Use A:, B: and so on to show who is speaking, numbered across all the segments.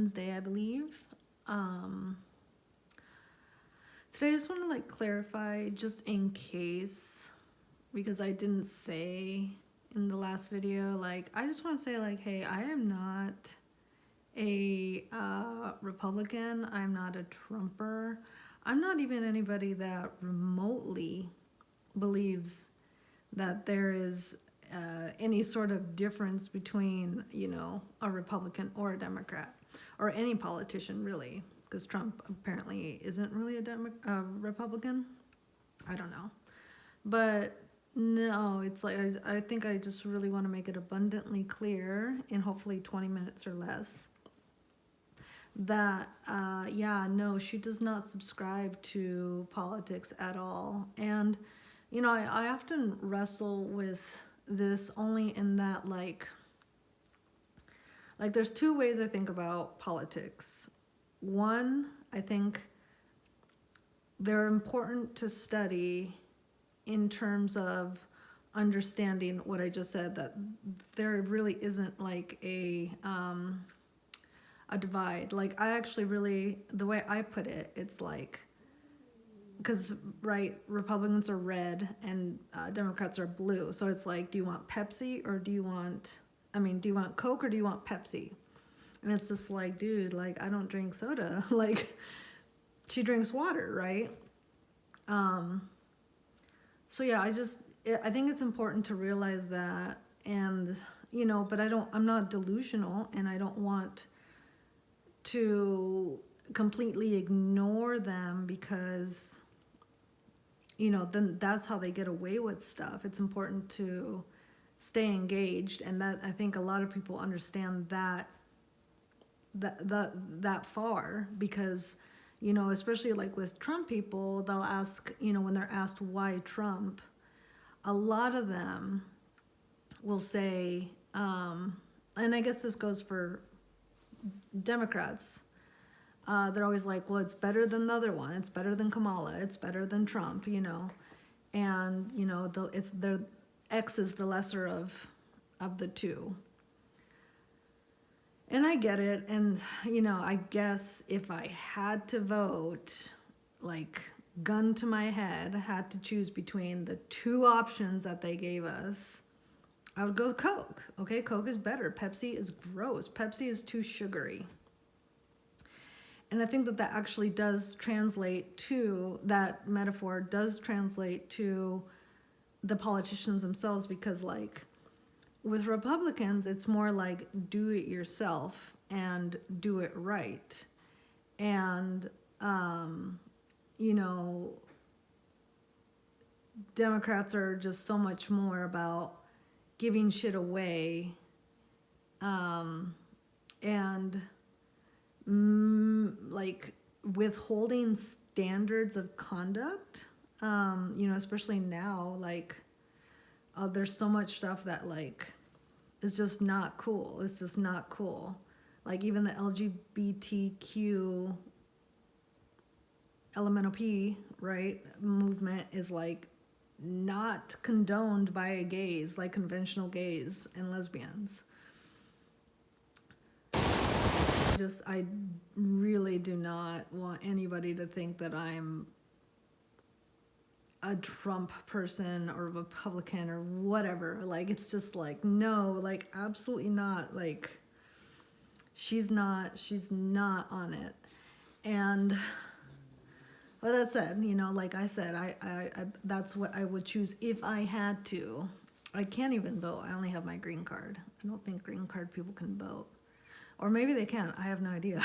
A: Wednesday, I believe. Um, Today I just want to clarify, just in case, because I didn't say in the last video, I just want to say hey, I am not a Republican. I'm not a Trumper. I'm not even anybody that remotely believes that there is any sort of difference between, a Republican or a Democrat, or any politician really, because Trump apparently isn't really a Republican. I don't know. But no, it's I think I just really want to make it abundantly clear in hopefully 20 minutes or less that, yeah, no, she does not subscribe to politics at all. And, I often wrestle with this only in that, there's two ways I think about politics. One, I think they're important to study in terms of understanding what I just said, that there really isn't a divide. I actually really, the way I put it, it's because, right, Republicans are red and Democrats are blue. So it's do you want Pepsi or do you want Coke or do you want Pepsi? And it's just dude, I don't drink soda. She drinks water, right? So yeah, I think it's important to realize that, and, but I'm not delusional, and I don't want to completely ignore them because, then that's how they get away with stuff. It's important to stay engaged, and that I think a lot of people understand that far, because, especially with Trump people, they'll ask, when they're asked why Trump, a lot of them will say, and I guess this goes for Democrats, they're always well, it's better than the other one. It's better than Kamala. It's better than Trump, and, their X is the lesser of the two. And I get it. And, I guess if I had to vote, gun to my head, had to choose between the two options that they gave us, I would go with Coke. Okay, Coke is better. Pepsi is gross. Pepsi is too sugary. And I think that actually does translate to, that metaphor does translate to the politicians themselves, because with Republicans, it's more do it yourself and do it right. And, Democrats are just so much more about giving shit away, and withholding standards of conduct, especially now, there's so much stuff that is just not cool. It's just not cool. Even the LGBTQ LMNOP, right, movement is not condoned by gays, conventional gays and lesbians. I really do not want anybody to think that I'm a Trump person or a Republican or whatever. It's just no, absolutely not. She's not on it. And with that said, like I said, I that's what I would choose if I had to. I can't even vote. I only have my green card. I don't think green card people can vote. Or maybe they can. I have no idea.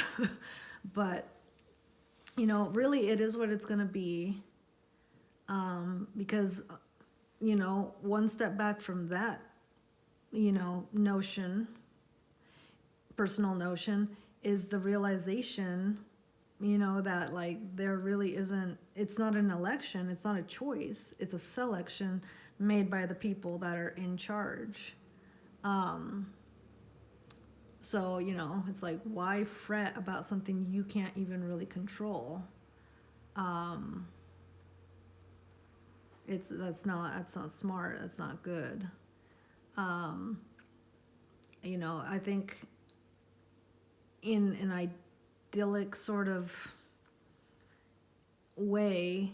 A: But, really it is what it's going to be. Because, one step back from that, notion, personal notion, is the realization, that there really isn't, it's not an election, it's not a choice, it's a selection made by the people that are in charge. So, it's why fret about something you can't even really control? That's not smart. That's not good. I think in an idyllic sort of way,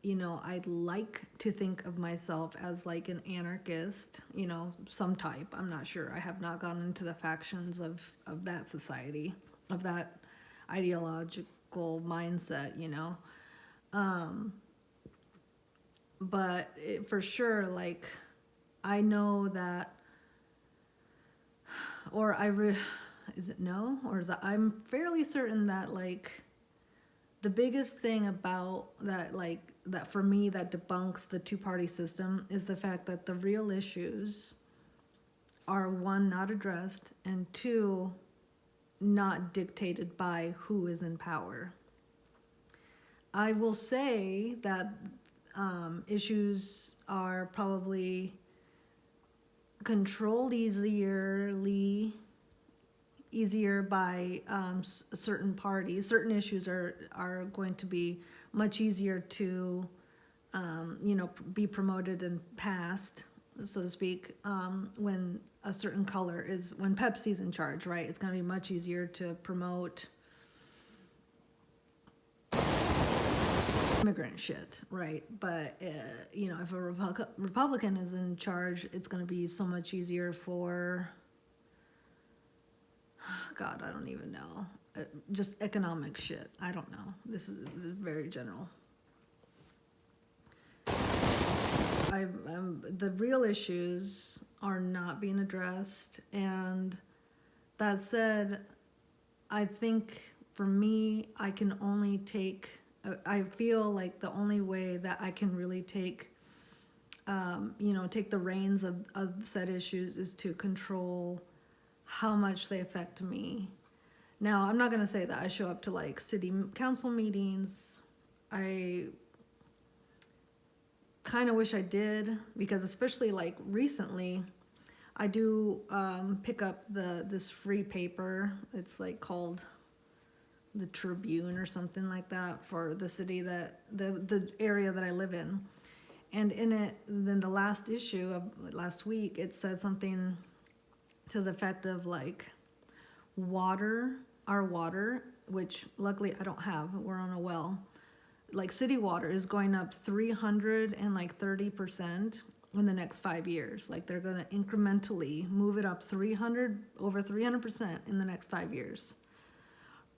A: you know, I'd like to think of myself as like an anarchist, you know, some type. I'm not sure. I have not gone into the factions of that society, of that ideological mindset, you know. But for sure, like, I know that, or is it no? Or is that, I'm fairly certain that, like, the biggest thing about that, like, that for me that debunks the two-party system is the fact that the real issues are, one, not addressed, and two, not dictated by who is in power. I will say that issues are probably controlled easier by certain parties. Certain issues are going to be much easier to you know, be promoted and passed, so to speak, when a certain color is, when Pepsi's in charge, right? It's going to be much easier to promote immigrant shit, right? But you know, if a Republican is in charge, it's going to be so much easier for, God, I don't even know, just economic shit. I don't know. This is very general. The real issues are not being addressed, and that said, I think for me, I can only take, I feel like the only way that I can really take, you know, take the reins of said issues is to control how much they affect me. Now, I'm not going to say that I show up to like city council meetings. I kind of wish I did, because especially like recently, I do pick up this free paper. It's like called the Tribune or something like that for the city that the area that I live in. And in it, then the last issue of last week, it said something to the effect of like our water, which luckily I don't have, we're on a well, like city water is going up 330% in the next 5 years. Like they're going to incrementally move it up over 300% in the next 5 years.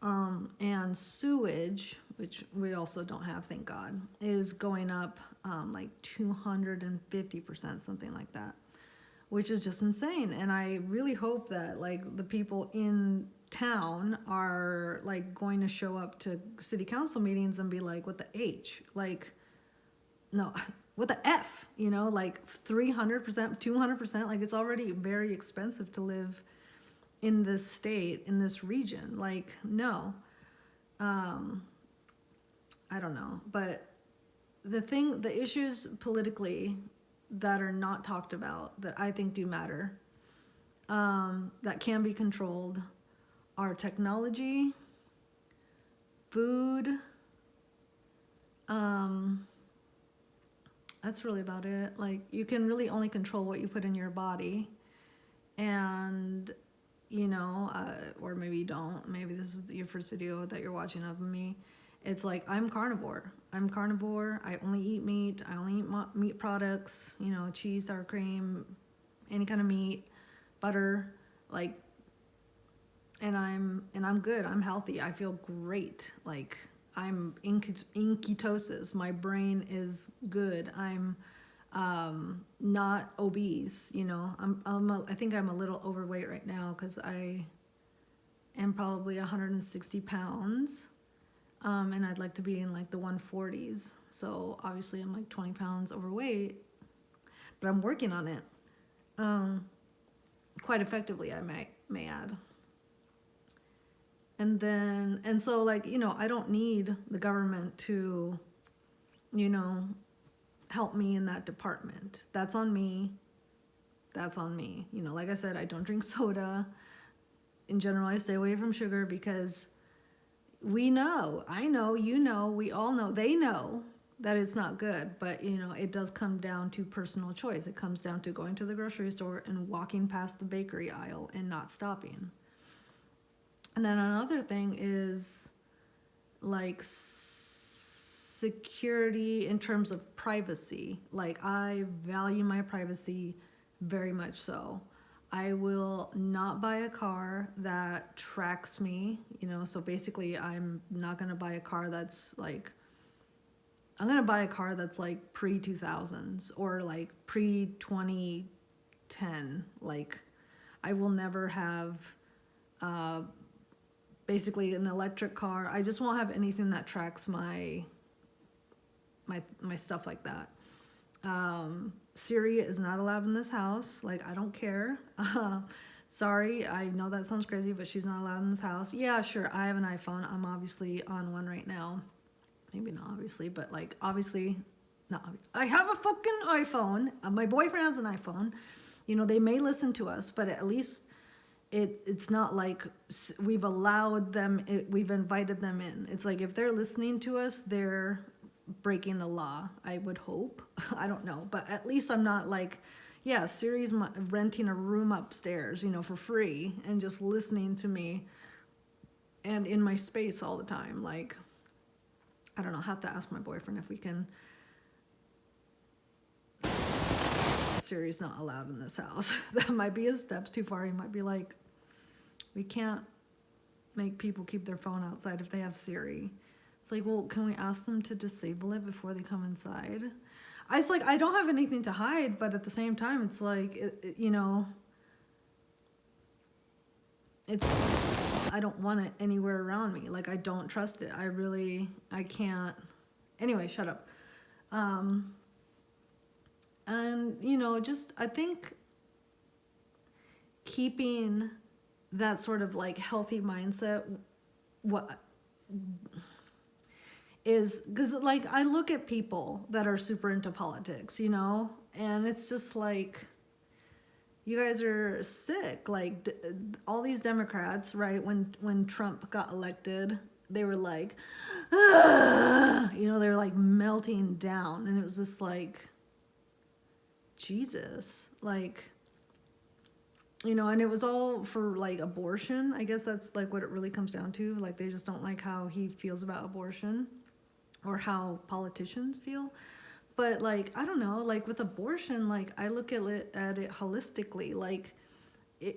A: And sewage, which we also don't have, thank God, is going up like 250%, something like that, which is just insane. And I really hope that like the people in town are like going to show up to city council meetings and be like, what the H? Like, no, what the F? You know, like 300%, 200%, like it's already very expensive to live in this state, in this region. Like, no. I don't know. But the issues politically that are not talked about, that I think do matter, that can be controlled, are technology, food, that's really about it. Like, you can really only control what you put in your body, and you know, or maybe you don't, maybe this is your first video that you're watching of me. It's like, I'm carnivore, I only eat meat, I only eat meat products, you know, cheese, sour cream, any kind of meat, butter, like, and I'm good, I'm healthy, I feel great, like, I'm in ketosis, my brain is good, I'm not obese, you know, I think I'm a little overweight right now because I am probably 160 pounds, and I'd like to be in like the 140s, so obviously I'm like 20 pounds overweight, but I'm working on it, quite effectively, I may add. And so, like, you know, I don't need the government to, you know, help me in that department. That's on me. You know, like I said, I don't drink soda. In general, I stay away from sugar because I know, you know, we all know, they know that it's not good, but you know, it does come down to personal choice. It comes down to going to the grocery store and walking past the bakery aisle and not stopping. And then another thing is like security in terms of privacy. Like I value my privacy very much so. I will not buy a car that tracks me, you know, so basically I'm not going to buy a car that's like, I'm going to buy a car that's like pre 2000s or like pre 2010. Like I will never have uh, basically an electric car. I just won't have anything that tracks my stuff like that. Siri is not allowed in this house. Like I don't care. Sorry, I know that sounds crazy, but she's not allowed in this house. Yeah, sure. I have an iPhone. I'm obviously on one right now. Maybe not obviously, but like obviously, not. I have a fucking iPhone. My boyfriend has an iPhone. You know, they may listen to us, but at least it's not like we've allowed them. We've invited them in. It's like if they're listening to us, they're breaking the law, I would hope. I don't know, but at least I'm not like, yeah, Siri's renting a room upstairs, you know, for free and just listening to me and in my space all the time. Like, I don't know, I have to ask my boyfriend if we can. Siri's not allowed in this house. That might be a steps too far. He might be like, we can't make people keep their phone outside if they have Siri. It's like, well, can we ask them to disable it before they come inside? It's like, I don't have anything to hide, but at the same time, it's like, you know, it's, I don't want it anywhere around me. Like, I don't trust it. I can't. Anyway, shut up. And, you know, just, I think keeping that sort of like healthy mindset, what is, because like I look at people that are super into politics, you know, and it's just like, you guys are sick. Like all these Democrats, right? When Trump got elected, they were like, ah! You know, they were like melting down, and it was just like, Jesus, like, you know, and it was all for like abortion. I guess that's like what it really comes down to. Like they just don't like how he feels about abortion or how politicians feel. But like, I don't know, like with abortion, like I look at it holistically. Like,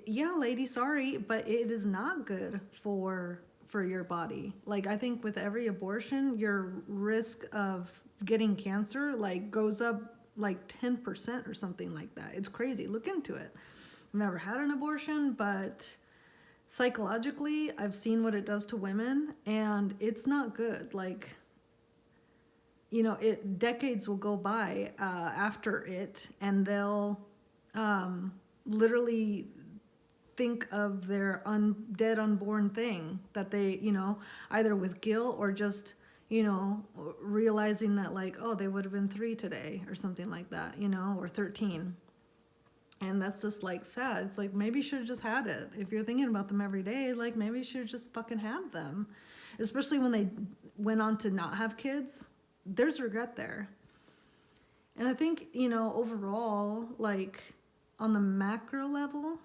A: yeah, lady, sorry, but it is not good for your body. Like I think with every abortion, your risk of getting cancer like goes up like 10% or something like that. It's crazy. Look into it. I've never had an abortion, but psychologically, I've seen what it does to women, and it's not good. Like, you know, decades will go by after it, and they'll literally think of their dead unborn thing that they, you know, either with guilt or just, you know, realizing that like, oh, they would have been 3 today or something like that, you know, or 13. And that's just like sad. It's like maybe you should have just had it. If you're thinking about them every day, like maybe you should have just fucking had them. Especially when they went on to not have kids, there's regret there. And I think, you know, overall, like on the macro level,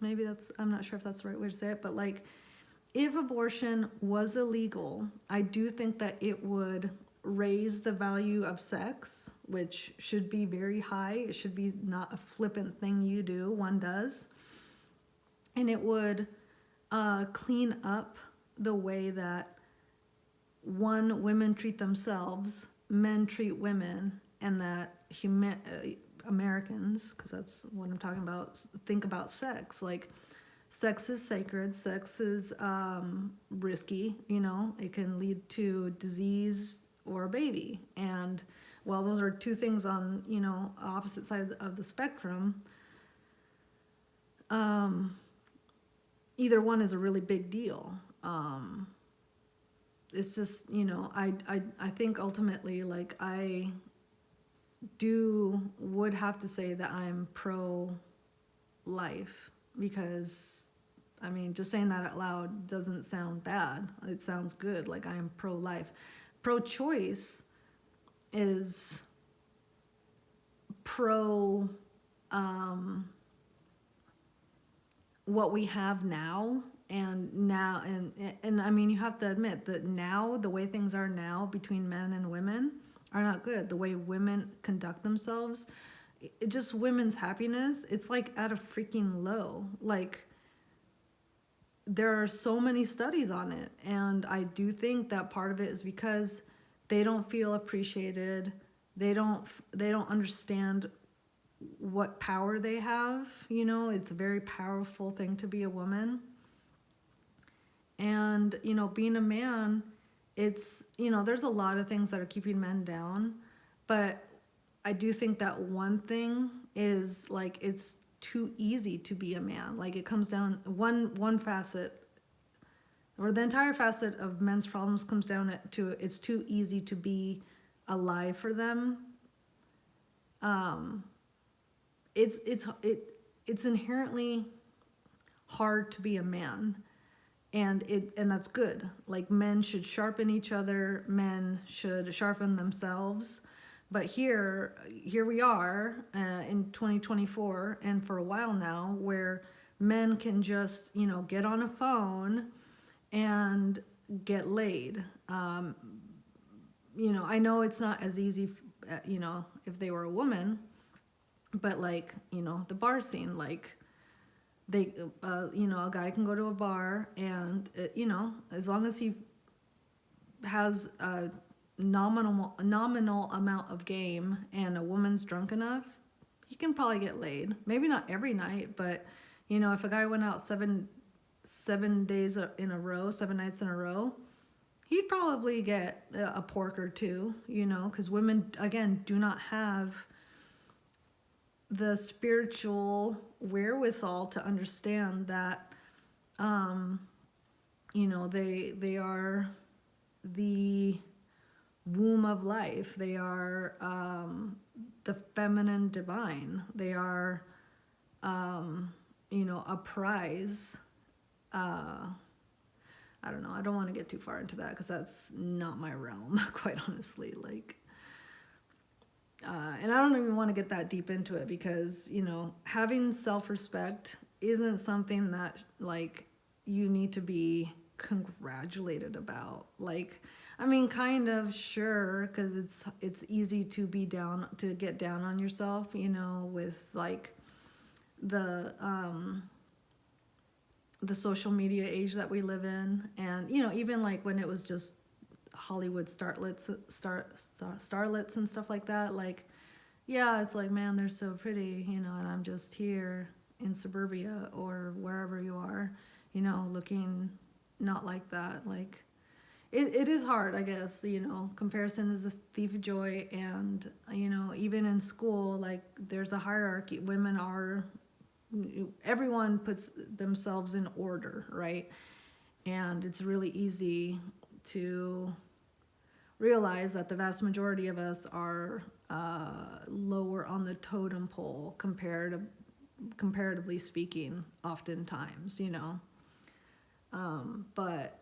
A: maybe that's, I'm not sure if that's the right way to say it, but like if abortion was illegal, I do think that it would raise the value of sex, which should be very high. It should be not a flippant thing you do, one does. And it would clean up the way that women treat themselves, men treat women, and that Americans, because that's what I'm talking about, think about sex. Like, sex is sacred. Sex is risky. You know, it can lead to disease or a baby. And while those are two things on, you know, opposite sides of the spectrum, either one is a really big deal. It's just, you know, I think ultimately, like, I would have to say that I'm pro-life, because I mean, just saying that out loud doesn't sound bad. It sounds good. Like, I am pro-life. Pro-choice is what we have now and now, and I mean, you have to admit that now the way things are now between men and women are not good. The way women conduct themselves, just women's happiness, it's like at a freaking low. Like, there are so many studies on it, and I do think that part of it is because they don't feel appreciated. They don't understand what power they have. You know, it's a very powerful thing to be a woman. And, you know, being a man, it's, you know, there's a lot of things that are keeping men down. But I do think that one thing is, like, it's too easy to be a man. Like, it comes down, one facet, or the entire facet of men's problems comes down to it's too easy to be alive for them. It's inherently hard to be a man, and that's good. Like, men should sharpen each other, men should sharpen themselves. But here we are in 2024, and for a while now, where men can just, you know, get on a phone and get laid. You know, I know it's not as easy, you know, if they were a woman, but, like, you know, the bar scene, like, they, you know, a guy can go to a bar and, you know, as long as he has a nominal amount of game and a woman's drunk enough, he can probably get laid. Maybe not every night, but, you know, if a guy went out seven days in a row, 7 nights in a row, he'd probably get a pork or two, you know, because women, again, do not have the spiritual wherewithal to understand that, you know, they are the womb of life. They are the feminine divine. They are, you know, a prize. I don't know. I don't want to get too far into that because that's not my realm, quite honestly. Like, and I don't even want to get that deep into it because, you know, having self-respect isn't something that, like, you need to be congratulated about. Like, I mean, kind of, sure, because it's easy to get down on yourself, you know, with, like, the social media age that we live in. And, you know, even, like, when it was just Hollywood starlets and stuff like that, like, yeah, it's like, man, they're so pretty, you know, and I'm just here in suburbia or wherever you are, you know, looking not like that. Like, it is hard, I guess, you know, comparison is the thief of joy. And, you know, even in school, like, there's a hierarchy. Everyone puts themselves in order, right? And it's really easy to realize that the vast majority of us are lower on the totem pole comparatively speaking, oftentimes, you know. But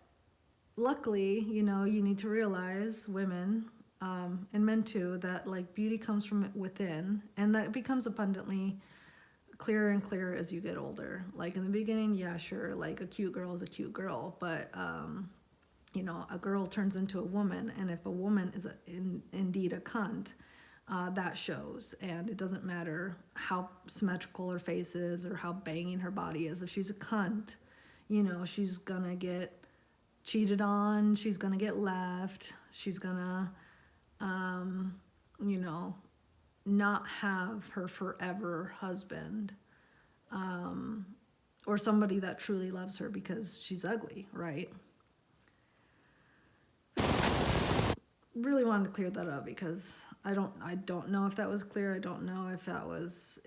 A: luckily, you know, you need to realize, women, and men too, that, like, beauty comes from within, and that becomes abundantly clearer and clearer as you get older. Like, in the beginning, yeah, sure, like, a cute girl is a cute girl, but you know, a girl turns into a woman, and if a woman is indeed a cunt, that shows. And it doesn't matter how symmetrical her face is or how banging her body is. If she's a cunt, you know, she's gonna get cheated on, she's gonna get left, she's gonna, you know, not have her forever husband, or somebody that truly loves her because she's ugly, right? Really wanted to clear that up because I don't know if that was clear. I don't know if that was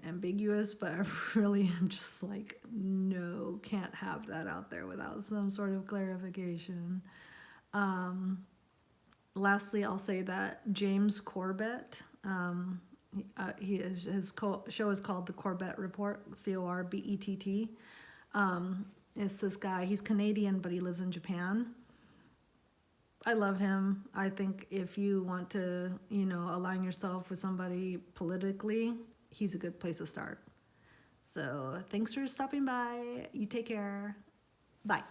A: ambiguous, but I really am just like, no, can't have that out there without some sort of clarification. Lastly, I'll say that James Corbett, his show is called The Corbett Report, Corbett. It's this guy, he's Canadian, but he lives in Japan. I love him. I think if you want to, you know, align yourself with somebody politically, he's a good place to start. So thanks for stopping by. You take care. Bye.